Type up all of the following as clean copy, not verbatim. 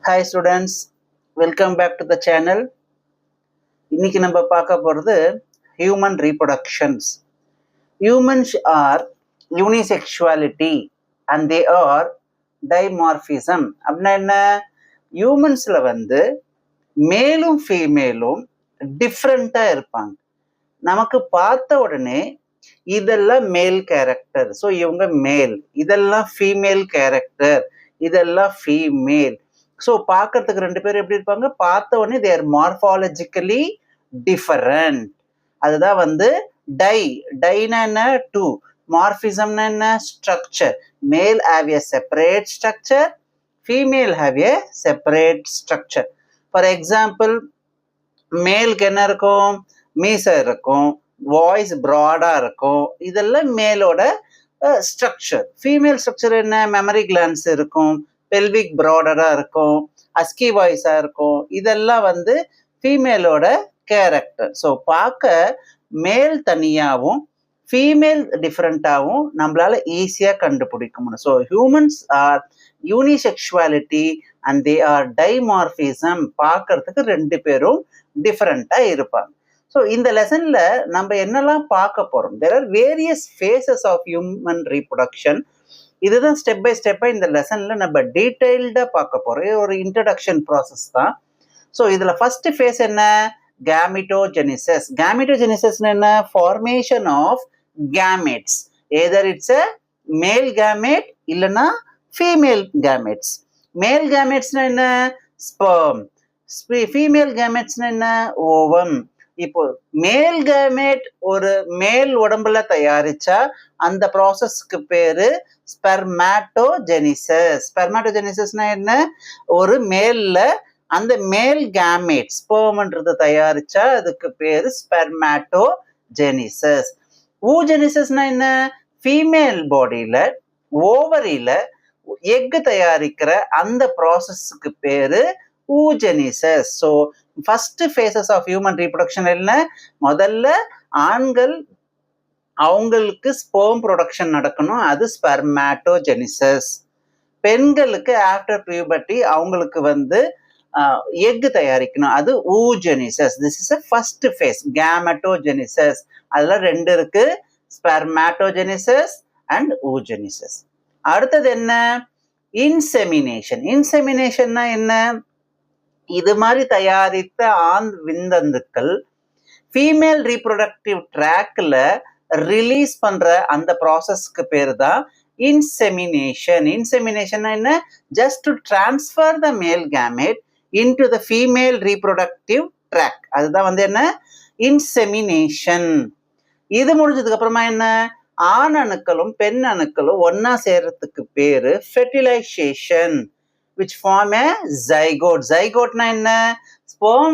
Hi students, welcome back to the channel. இன்னைக்கு நம்ம பார்க்க போறது human reproductions. Humans are unisexuality and they are dimorphism. அப்படின்னா என்ன? ஹியூமன்ஸ்ல மேலும் ஃபீமேலும் டிஃப்ரெண்டா இருப்பாங்க. நமக்கு பார்த்த உடனே இதெல்லாம் மேல் கேரக்டர், ஸோ இவங்க மேல், இதெல்லாம் ஃபீமேல் கேரக்டர், இதெல்லாம் ஃபீமேல். ஸோ பார்க்கறதுக்கு ரெண்டு பேரும் எப்படி இருப்பாங்க? பார்த்த உடனே தேர் மார்பாலஜிக்கலி டிஃபரண்ட். அதுதான் டைனா என்ன? டூ. மார்பிசம்னா என்ன? ஸ்ட்ரக்சர். மேல் have a separate structure, female have a separate structure. For example, மேலுக்கு என்ன இருக்கும்? மீசை இருக்கும், வாய்ஸ் ப்ராடா இருக்கும், இதெல்லாம் மேலோட ஸ்ட்ரக்சர். ஃபீமேல் ஸ்ட்ரக்சர் என்ன? மெமரி கிளான்ஸ் இருக்கும், பெல்விக் ப்ராடரா இருக்கும், அஸ்கி வாய்ஸா இருக்கும். இதெல்லாம் ஃபீமேலோட கேரக்டர். ஸோ பார்க்க மேல் தனியாகவும் ஃபீமேல் டிஃப்ரெண்டாகவும் நம்மளால ஈஸியாக கண்டுபிடிக்க முடியும். So humans are unisexuality and they are dimorphism. பார்க்கறதுக்கு ரெண்டு பேரும் டிஃப்ரெண்டா இருப்பாங்க. ஸோ இந்த லெசன்ல நம்ம என்னெல்லாம் பார்க்க போறோம்? There are various phases of human reproduction. இதுதான் ஸ்டெப் பை ஸ்டெப்பா இந்த லெசன்ல நம்ம டீடைல்டா பார்க்க போறோம். ஒரு இன்ட்ரடக்ஷன் ப்ராசஸ் தான். ஸோ இதுல ஃபர்ஸ்ட் ஃபேஸ் என்ன? கேமிட்டோஜெனிசிஸ். கேமிட்டோஜெனிசிஸ்னா என்ன? Formation of gametes. Either it's a male gamete இல்லைன்னா ஃபீமேல் கேமெட்ஸ். மேல் கேமெட்ஸ்னா என்ன? ஸ்பெர்ம். ஃபீமேல் கேமெட்ஸ்னா என்ன? ஓவம். இப்போ மேல் கேமெட் ஒரு மேல் உடம்புல தயாரிச்சா அந்த ப்ராசஸ்க்கு பேரு ஸ்பெர்மாட்டோஜெனிசிஸ். ஸ்பெர்மாட்டோஜெனிசிஸ்னா என்ன? ஒரு மேல்ல அந்த மேல் கேமெட் ஸ்பெர்ம்ன்றதை தயாரிச்சா அதுக்கு பேரு ஸ்பெர்மாட்டோஜெனிசிஸ். ஊஜெனிசிஸ்னா என்ன? ஃபீமேல் பாடியில ஓவரியில எக் தயாரிக்கிற அந்த ப்ராசஸ்க்கு பேரு oogenesis. So first phases of human reproduction என்ன? முதல்ல ஆண்கள் அவங்களுக்கு ஸ்பெர்ம் ப்ரொடக்ஷன் நடக்கணும், அது ஸ்பெர்மாட்டோஜெனிசிஸ். பெண்களுக்கு ஆஃப்டர் பியூபர்ட்டி அவங்களுக்கு எக் தயாரிக்கணும், அது oogenesis. This is a first phase, gametogenesis. அதுல ரெண்டு இருக்கு, ஸ்பெர்மாட்டோஜெனிசிஸ் அண்ட் oogenesis. அடுத்தது என்ன? இன்செமினேஷன். இன்செமினேஷன்னா என்ன? இது மாதிரி தயாரித்த ஆண் விந்தணுக்கள் ஃபீமேல் ரீப்ரொடக்டிவ் ட்ராக்ல ரிலீஸ் பண்ற அந்த ப்ராசஸ்க்கு பேரு தான் இன்செமினேஷன். இன்செமினேஷன் என்ன? Just to transfer the male gamete into the female reproductive tract. அதுதான் என்ன? இன்செமினேஷன். இது முடிஞ்சதுக்கு அப்புறமா என்ன? ஆண் அணுக்களும் பெண் அணுக்களும் ஒன்னா சேர்றதுக்கு பேரு fertilisation, which form a zygote. zygoteனா என்ன? sperm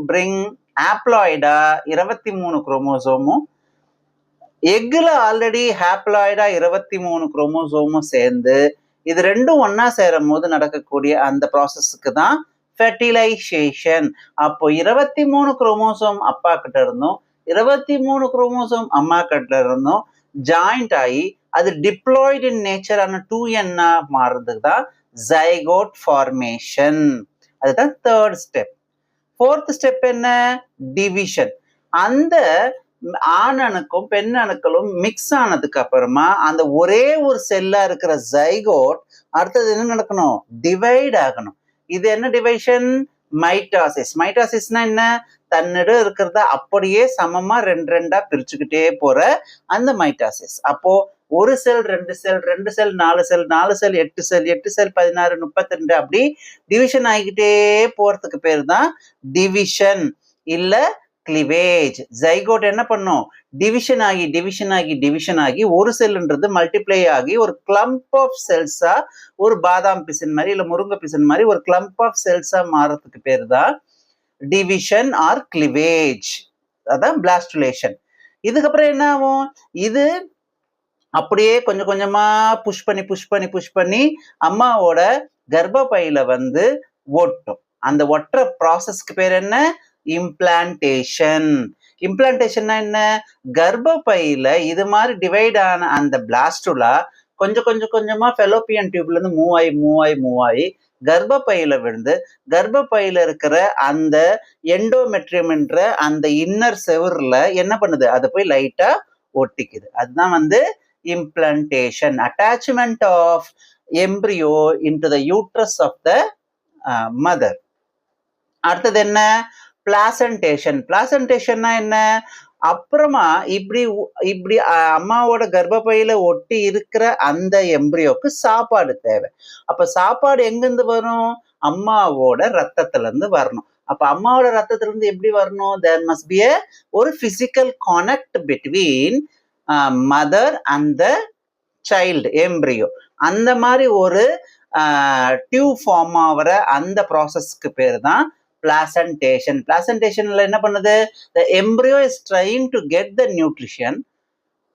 bring haploida 23 குரோமோசோமும் எக்ல ஆல்ரெடி ஹாப்ளாய்டா 23 குரோமோசோமும் சேர்ந்து இது ரெண்டும் ஒன்னா சேரும் போது நடக்கக்கூடிய அந்த ப்ராசஸ்க்கு தான் ஃபெர்டிலைசேஷன். அப்போ 23 குரோமோசோம் அப்பா கிட்ட இருந்தும் 23 குரோமோசோம் அம்மா கிட்ட இருந்தும் ஜாயிண்ட் ஆகி அது டிப்ளாய்டு இன் நேச்சர் ஆன 2n மாறுறதுக்கு தான் ஜைகோட் ஃபார்மேஷன். அதுதான் தேர்ட் ஸ்டெப். ஃபோர்த் ஸ்டெப் என்ன? டிவிஷன். அந்த ஆண் அணுக்கும் பெண் அணுக்களும் மிக்ஸ் ஆனதுக்கு அப்புறமா அந்த ஒரே ஒரு செல்லா இருக்கிற ஜைகோட் அடுத்தது என்ன நடக்கணும்? டிவைட் ஆகணும். இது என்ன டிவைஷன்? மைட்டாசிஸ். மைட்டாசிஸ்னா என்ன? தன்னிடம் இருக்கிறத அப்படியே சமமா ரெண்டு ரெண்டா பிரிச்சுக்கிட்டே போற அந்த மைட்டாசிஸ். அப்போ ஒரு செல், ரெண்டு செல், ரெண்டு செல், நாலு செல், நாலு செல், 8 செல், 8 செல், 16, 32 அப்படி டிவிஷன் ஆகிக்கிட்டே போறதுக்கு பேர் தான் டிவிஷன் இல்ல கிளிவேஜ். ஜைகோட் என்ன பண்ணும்? டிவிஷன் ஆகி டிவிஷன் ஆகி டிவிஷன் ஆகி ஒரு செல்ன்றது மல்டிப்ளை ஆகி ஒரு கிளம்ப் ஆஃப் செல்ஸா, ஒரு பாதாம் பிசின் மாதிரி இல்ல முருங்கை பிசின் மாதிரி ஒரு கிளம்ப் ஆஃப் செல்ஸா மாறதுக்கு பேர் தான் டிவிஷன் ஆர் கிளிவேஜ். அதான் பிளாஸ்டுலேஷன். இதுக்கப்புறம் என்ன ஆகும்? இது அப்படியே கொஞ்சம் கொஞ்சமா புஷ் பண்ணி அம்மாவோட கர்ப்பப்பையில ஒட்டும். அந்த ஒட்டுற ப்ராசஸ்க்கு பேர் என்ன? இம்ப்ளான்டேஷன். இம்ப்ளான்டேஷன்னா என்ன? கர்ப்பப்பையில இது மாதிரி டிவைட் ஆன அந்த பிளாஸ்டுலா கொஞ்சம் கொஞ்சமா ஃபெலோப்பியன் டியூப்ல இருந்து மூவ் ஆகி கர்ப்பப்பையில விழுந்து கர்ப்பப்பையில இருக்கிற அந்த எண்டோமெட்ரியம் என்ற அந்த இன்னர் செவர்ல என்ன பண்ணுது, அதை போய் லைட்டா ஒட்டிக்குது. அதுதான் வந்து implantation, attachment of embryo into the uterus of the mother. அடுத்தது என்ன, பிளாசன்டேஷன். பிளாசன்டேஷன்னா என்ன, அப்புறமா இப்படி இப்படி அம்மாவோட கர்ப்பப்பையில ஒட்டி இருக்கிற அந்த எம்பிரியோக்கு சாப்பாடு தேவை. அப்ப சாப்பாடு எங்கிருந்து வரும், அம்மாவோட ரத்தத்துல இருந்து வரணும். அப்ப அம்மாவோட ரத்தத்துல இருந்து எப்படி வரணும், there must be a ஒரு physical connect between mother and the child embryo. அந்த மாதிரி ஒரு டியூப் ஃபார்ம் ஆகிற அந்த ப்ராசஸ்க்கு பேர் தான் பிளாசன்டேஷன். பிளாசன்டேஷன்ல என்ன பண்ணுது, the embryo is trying to get the nutrition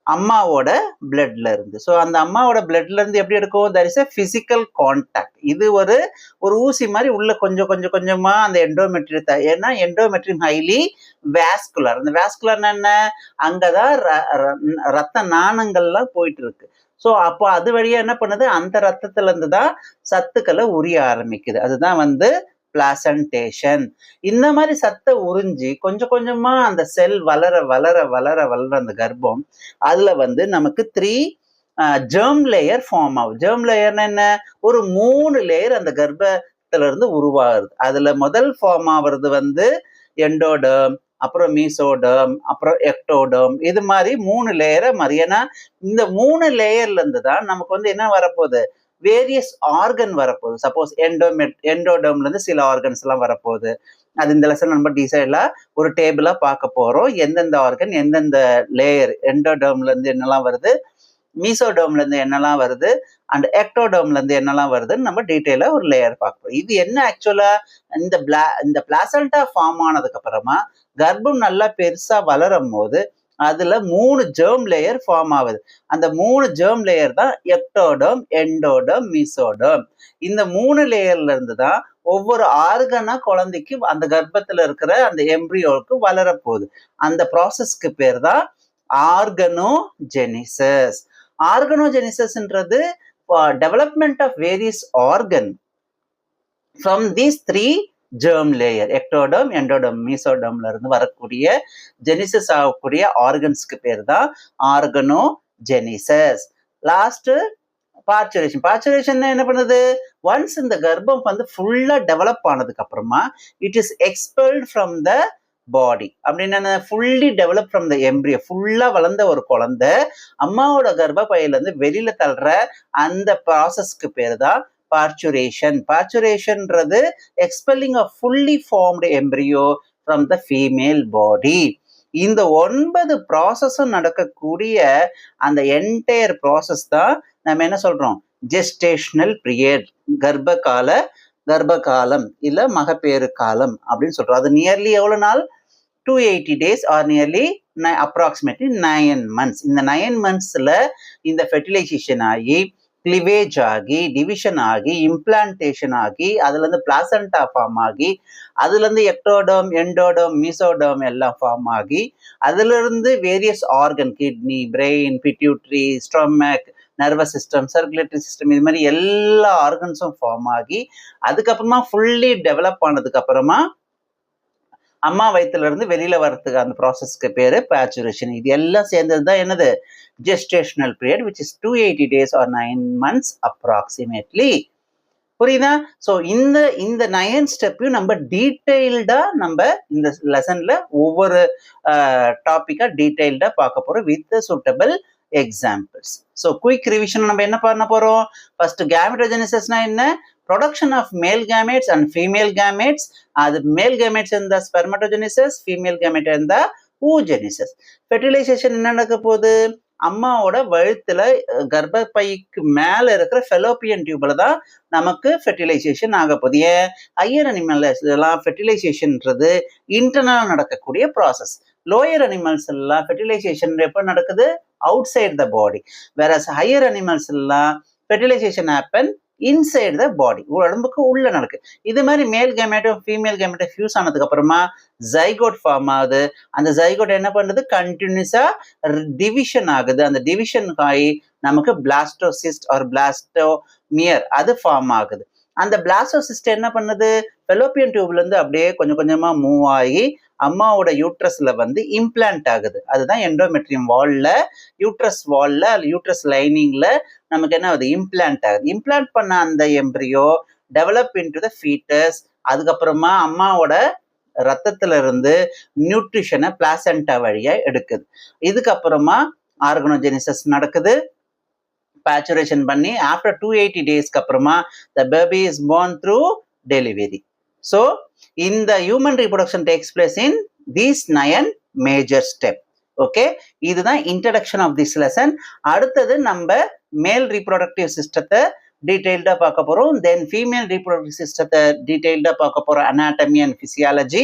அம்மாவோட பிளட்ல இருந்து. ஸோ அந்த அம்மாவோட பிளட்ல இருந்து எப்படி எடுக்கும், there is a physical contact. இது ஒரு ஊசி மாதிரி உள்ள கொஞ்சம் கொஞ்சம் கொஞ்சமா அந்த எண்டோமெட்ரியத்தை, ஏன்னா எண்டோமெட்ரியம் ஹைலி வேஸ்குலர். அந்த வேஸ்குலர்னா என்ன, அங்கதான் ரத்த நாணங்கள்லாம் போயிட்டு இருக்கு. ஸோ அப்போ அது வழியா என்ன பண்ணுது, அந்த ரத்தத்துல இருந்து தான் சத்துக்களை உரிய ஆரம்பிக்குது. அதுதான் வந்து பிளாசன்டேஷன். இந்த மாதிரி சத்தை உறிஞ்சி கொஞ்சம் கொஞ்சமா அந்த செல் வளர வளர வளர வளர அந்த கர்ப்பம், அதுல வந்து நமக்கு 3 ஜெர்ம் லேயர் ஃபார்ம் ஆகும். ஜெர்ம் லேயர்னா என்ன, ஒரு 3 லேயர் அந்த கர்ப்பத்துல இருந்து உருவாகுது. அதுல முதல் ஃபார்ம் ஆகுறது வந்து எண்டோடர்ம், அப்புறம் மீசோடர்ம், அப்புறம் எக்டோடர்ம். இது மாதிரி 3 லேயரை மரியனா, இந்த 3 லேயர்ல இருந்து தான் நமக்கு வந்து என்ன வரப்போகுது, வேரியஸ் ஆர்கன் வரப்போகுது. சப்போஸ் எண்டோடர்ம்ல இருந்து சில ஆர்கன்ஸ் எல்லாம் வரப்போகுது. அது இந்த லெசன் நம்ம டீசைலா ஒரு டேபிளா பார்க்க போறோம். எந்தெந்த ஆர்கன் எந்தெந்த லேயர், எண்டோடர்ம்ல இருந்து என்னெல்லாம் வருது, மீசோடர்ம்ல இருந்து என்னெல்லாம் வருது, அண்ட் எக்டோடர்ம்ல இருந்து என்னெல்லாம் வருதுன்னு நம்ம டீட்டெயிலா ஒரு லேயர் பார்ப்போம். இது என்ன ஆக்சுவலா, இந்த பிளாசண்டா ஃபார்ம் ஆனதுக்கு அப்புறமா கர்ப்பம் நல்லா பெருசா வளரும் போது அதுல 3 ஜெர்ம் லேயர் ஃபார்ம் ஆகுது. அந்த 3 ஜெர்ம் லேயர் தான் எக்டோடர்ம், எண்டோடர்ம், மீசோடர்ம். இந்த 3 லேயர்ல இருந்து தான் ஒவ்வொரு ஆர்கனா குழந்தைக்கு அந்த கர்ப்பத்துல இருக்கிற அந்த எம்பிரியோவுக்கு வளரப்போகுது. அந்த ப்ராசஸ்க்கு பேர் தான் ஆர்கனோஜெனிசிஸ். ஆர்கனோஜெனிசிஸ்ன்றது development of various organ from these 3 germ layer, ectoderm, endoderm, மீசோடர்ம்ல இருந்து வரக்கூடிய ஜெனிசிஸ் ஆகக்கூடிய ஆர்கன்ஸ்க்கு பேர் தான் ஆர்கனோஜெனிசிஸ். Last parturition. பார்ச்சுரேஷன் என்ன பண்ணுது, ஒன்ஸ் இந்த கர்ப்பம் வந்து ஃபுல்லா டெவலப் ஆனதுக்கு அப்புறமா it is expelled from the body. அப்படின்னா fully develop from the embryo, ஃபுல்லா வளர்ந்த ஒரு குழந்தை அம்மாவோட கர்ப்பப்பையில இருந்து வெளியில தள்ளுற அந்த ப்ராசஸ்க்கு பேர் தான் பார்ச்சுரேஷன். பார்ச்சுரேஷன்ன்றது expelling of fully formed embryo from the female body. இந்த 9 ப்ராசஸும் நடக்கக்கூடிய அந்த என்டையர் ப்ராசஸ் தான் நம்ம என்ன சொல்றோம், ஜெஸ்டேஷனல் பீரியட், கர்ப்பகாலம் இல்ல மகப்பேறு காலம் அப்படின்னு சொல்றோம். அது நியர்லி எவ்வளவு நாள், 280 days or nearly approximately 9 months. இந்த 9 monthsல இந்த ஃபெர்டிலைசேஷன் ஆகி, கிளிவேஜ் ஆகி, டிவிஷன் ஆகி, இம்ப்ளான்டேஷன் ஆகி, அதுல இருந்து பிளாசண்டா ஃபார்ம் ஆகி, அதுல இருந்து எக்டோடர்ம், எண்டோடர்ம், மீசோடர்ம் எல்லாம் ஃபார்ம் ஆகி, அதுல இருந்து various organ, kidney, brain, pituitary, stomach, nervous system, circulatory system, இது மாதிரி எல்லா ஆர்கன்ஸும் ஃபார்ம் ஆகி அதுக்கப்புறமா ஃபுல்லி டெவலப் ஆனதுக்கு அப்புறமா அம்மா வயிற்றுல இருந்து வெளியில வர்றதுக்கு அந்த ப்ராசஸ்க்கு பேரு பேச்சுரேஷன். இது எல்லாம் சேர்ந்தது தான் என்னது, gestational period, which is 280 days or 9 months approximately. புரியுதா? ஸோ இந்த 9 ஸ்டெப்பையும் நம்ம டீட்டெயில்டா நம்ம இந்த லெசன்ல ஒவ்வொரு டாபிக்கா டீட்டெயில்டா பார்க்க போறோம் with suitable examples. So quick revision நம்ம என்ன பண்ண போறோம், ஃபர்ஸ்ட் கேமெட்டோஜெனிசிஸ்னா என்ன, production of male gametes and female gametes. அது male gametes in the spermatogenesis, female gamete in the oogenesis. fertilization என்ன நடக்க போகுது, அம்மாவோட வயிற்றுல கர்ப்பப்பைக்கு மேல இருக்கிற ஃபெலோப்பியன் டியூப்ல தான் நமக்கு ஃபெர்டிலைசேஷன் ஆக போகுது. ஏன், ஹையர் அனிமல்ஸ் எல்லாம் ஃபெர்டிலைசேஷன்ன்றது இன்டர்னல் நடக்கக்கூடிய ப்ராசஸ். லோயர் அனிமல்ஸ் எல்லாம் ஃபெர்டிலைசேஷன் எப்போ நடக்குது, அவுட் சைட் த பாடி. வேற ஹையர் அனிமல்ஸ் எல்லாம் ஃபெர்டிலைசேஷன் ஹேப்பன் இன்சைட் த பாடி, உடம்புக்கு உள்ள நடக்கு. இது மாதிரி மேல் கேமெட்டும் ஃபீமேல் கேமெட்டும் ஃபியூஸ் ஆனதுக்கு அப்புறமா ஜைகோட் ஃபார்ம் ஆகுது. அந்த ஜைகோட் என்ன பண்ணுது, கண்டினியூஸா டிவிஷன் ஆகுது. அந்த டிவிஷன் ஆகி நமக்கு பிளாஸ்டோசிஸ்ட் ஆர் பிளாஸ்டோமியர் அது ஃபார்ம் ஆகுது. அந்த பிளாஸ்டோசிஸ்ட் என்ன பண்ணுது, ஃபெலோப்பியன் டியூப்ல இருந்து அப்படியே கொஞ்சம் கொஞ்சமா மூவ் ஆகி அம்மாவோட யூட்ரஸ்ல வந்து இம்ப்ளான்ட் ஆகுது. அதுதான் எண்டோமெட்ரியம் வால்ல, யூட்ரஸ் வால்ல, யூட்ரஸ் லைனிங்ல நமக்கு என்ன ஆகுது, இம்ப்ளான்ட் ஆகுது. இம்ப்ளான்ட் பண்ண அந்த embryo develop into the foetus. அதுக்கப்புறமா அம்மாவோட ரத்தத்துல இருந்து நியூட்ரிஷனை பிளாசென்டா வழியா எடுக்குது. இதுக்கப்புறமா ஆர்கனோஜெனிசிஸ் நடக்குது, பேச்சுரேஷன் பண்ணி ஆஃப்டர் 280 டேஸ்க்கு அப்புறமா the baby is born through delivery. So இந்த human reproduction takes place in these 9 major step. Okay, இதுதான் இன்ட்ரடக்ஷன் ஆஃப் திஸ் லெசன். அடுத்தது நம்ம மேல் ரீப்ரொடக்டிவ் சிஸ்டத்தை டீடைல்டா பார்க்க போறோம். தென் ஃபீமேல் ரீப்ரொடக்டிவ் சிஸ்டத்தை டீடைல்டா பார்க்க போறோம், அனாட்டமி அண்ட் பிசியாலஜி.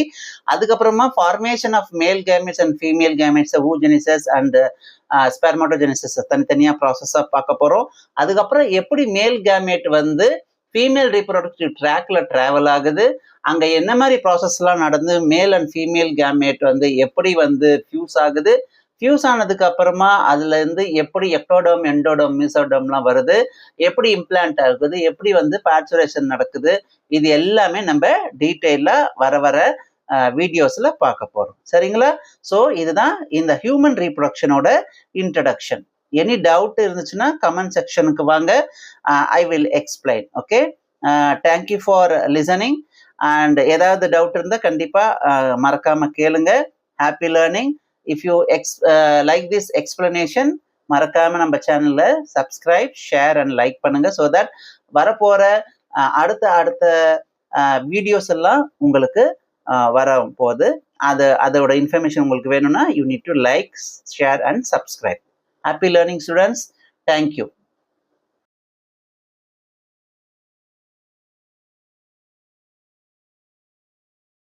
அதுக்கப்புறமா formation of male gametes and female gametes, oogenesis and spermatogenesis தனித்தனியா ப்ராசஸா பார்க்க போறோம். அதுக்கப்புறம் எப்படி மேல் கேமெட் வந்து ஃபீமேல் ரீப்ரொடக்டிவ் ட்ராக்ல டிராவல் ஆகுது, அங்க என்ன மாதிரி ப்ராசஸ்லாம் நடந்து மேல் அண்ட் ஃபீமேல் கேமெட் வந்து எப்படி வந்து ஃபியூஸ் ஆகுது, ஃபியூஸ் ஆனதுக்கு அப்புறமா அதுல இருந்து எப்படி எக்டோடோம், எண்டோடோம், மீசோடோம்லாம் வருது, எப்படி இம்ப்ளான்ட் ஆகுது, எப்படி வந்து பேச்சுரேஷன் நடக்குது, இது எல்லாமே நம்ம டீட்டெயிலா வர வர வீடியோஸ்ல பார்க்க போறோம். சரிங்களா? ஸோ இதுதான் இந்த ஹியூமன் ரீப்ரொடக்ஷனோட இன்ட்ரடக்ஷன். எனி டவுட் இருந்துச்சுன்னா கமெண்ட் செக்ஷனுக்கு வாங்க, I will explain. Okay, thank you for listening. And ஏதாவது டவுட் இருந்தால் கண்டிப்பா மறக்காம கேளுங்க. Happy learning. If you like this explanation, மறக்காம நம்ம சேனல்ல சப்ஸ்கிரைப், ஷேர் அண்ட் லைக் பண்ணுங்க. ஸோ தட் வரப்போற அடுத்த வீடியோஸ் எல்லாம் உங்களுக்கு வர போகுது. அதோட இன்ஃபர்மேஷன் உங்களுக்கு வேணும்னா you need to like, share and subscribe. Happy learning, students. Thank you.